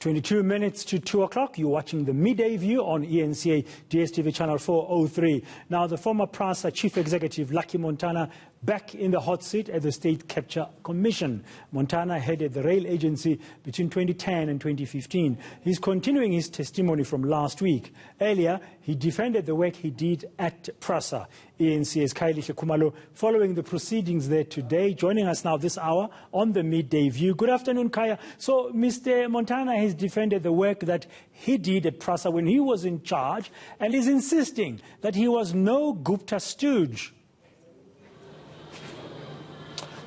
22 minutes to 2 o'clock. You're watching the Midday View on eNCA DSTV channel 403. Now, the former Prasa Chief Executive Lucky Montana back in the hot seat at the State Capture Commission. Montana headed the rail agency between 2010 and 2015. He's continuing his testimony from last week. Earlier, he defended the work he did at Prasa. eNCA's Khayelihle Khumalo following the proceedings there today, joining us now this hour on the Midday View. Good afternoon, Kaya. So, Mr. Montana has defended the work that he did at Prasa when he was in charge and is insisting that he was no Gupta stooge.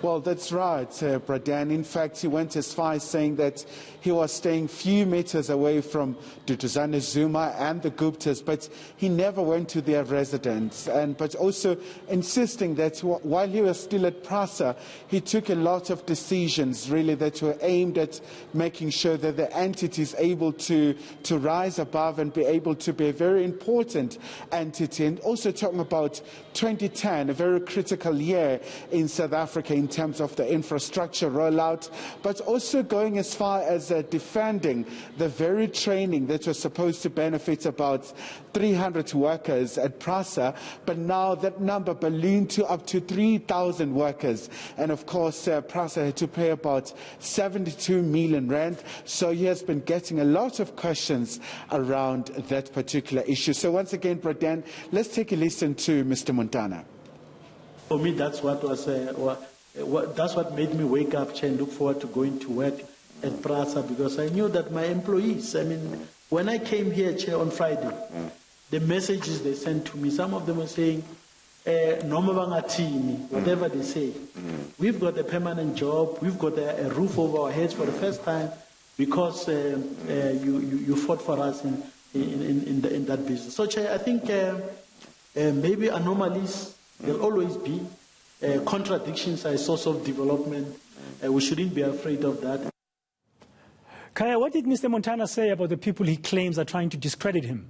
Well, that's right, Bradan. In fact, he went as far as saying that he was staying few meters away from Duduzane Zuma and the Guptas, but he never went to their residence. But also insisting that while he was still at Prasa, he took a lot of decisions, really, that were aimed at making sure that the entity is able to rise above and be able to be a very important entity. And also talking about 2010, a very critical year in South Africa in terms of the infrastructure rollout, but also going as far as defending the very training that was supposed to benefit about 300 workers at Prasa, but now that number ballooned to up to 3,000 workers. And of course, Prasa had to pay about 72 million rand. So he has been getting a lot of questions around that particular issue. So once again, Bradan, let's take a listen to Mr. Montana. For me, that's what was that's what made me wake up and look forward to going to work at Prasa, because I knew that my employees, I mean, when I came here, Chair, on Friday, the messages they sent to me, some of them were saying, whatever they say. We've got a permanent job, we've got a roof over our heads for the first time because you fought for us in that business. So, Chair, I think maybe anomalies, there'll always be. Contradictions are a source of development. We shouldn't be afraid of that. Kaya, what did Mr. Montana say about the people he claims are trying to discredit him?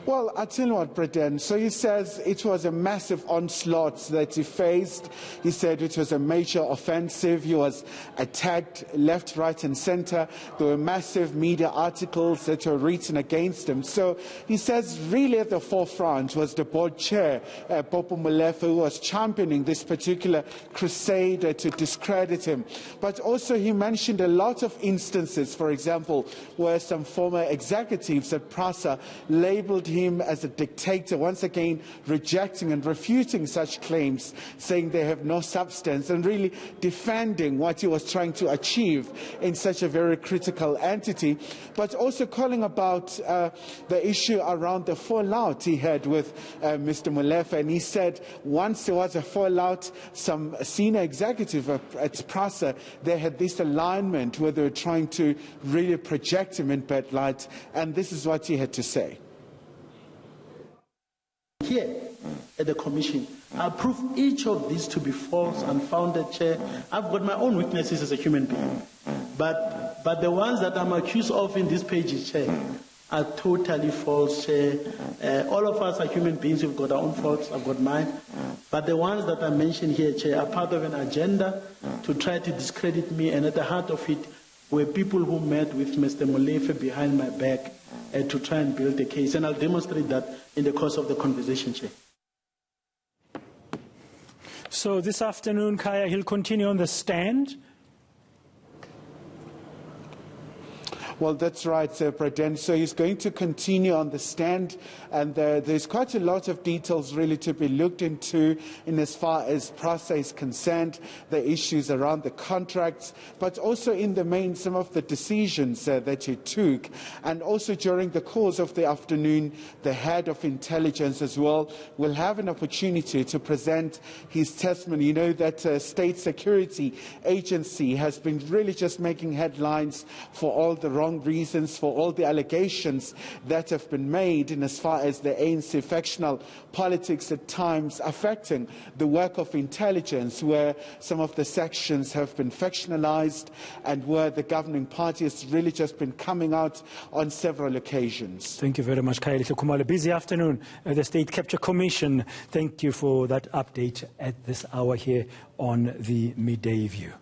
Well, I tell you what, Bradan. So he says it was a massive onslaught that he faced. He said it was a major offensive. He was attacked left, right, and center. There were massive media articles that were written against him. So he says really at the forefront was the board chair, Popo Molefe, who was championing this particular crusade to discredit him. But also he mentioned a lot of instances, for example, where some former executives at Prasa labeled him as a dictator, once again rejecting and refuting such claims, saying they have no substance, and really defending what he was trying to achieve in such a very critical entity, but also calling about the issue around the fallout he had with Mr. Molefe. And he said once there was a fallout, some senior executive at Prasa, they had this alignment where they were trying to really project him in bad light, and this is what he had to say. Here at the Commission, I prove each of these to be false, unfounded, Chair. I've got my own weaknesses as a human being. But the ones that I'm accused of in this page, Chair, are totally false, Chair. All of us are human beings. We've got our own faults. I've got mine. But the ones that I mentioned here, Chair, are part of an agenda to try to discredit me. And at the heart of it were people who met with Mr. Molefe behind my back to try and build a case. And I'll demonstrate that in the course of the conversation, Chair. So this afternoon, Kaya, he'll continue on the stand. Well, that's right, Bradan. So he's going to continue on the stand, and there's quite a lot of details really to be looked into in as far as Prasa is concerned, the issues around the contracts, but also in the main some of the decisions that he took. And also during the course of the afternoon, the head of intelligence as well will have an opportunity to present his testimony. You know that State Security Agency has been really just making headlines for all the wrong reasons, for all the allegations that have been made in as far as the ANC factional politics at times affecting the work of intelligence, where some of the sections have been factionalized and where the governing party has really just been coming out on several occasions. Thank you very much, Khayelihle Khumalo. Busy afternoon at the State Capture Commission. Thank you for that update at this hour here on the Midday View.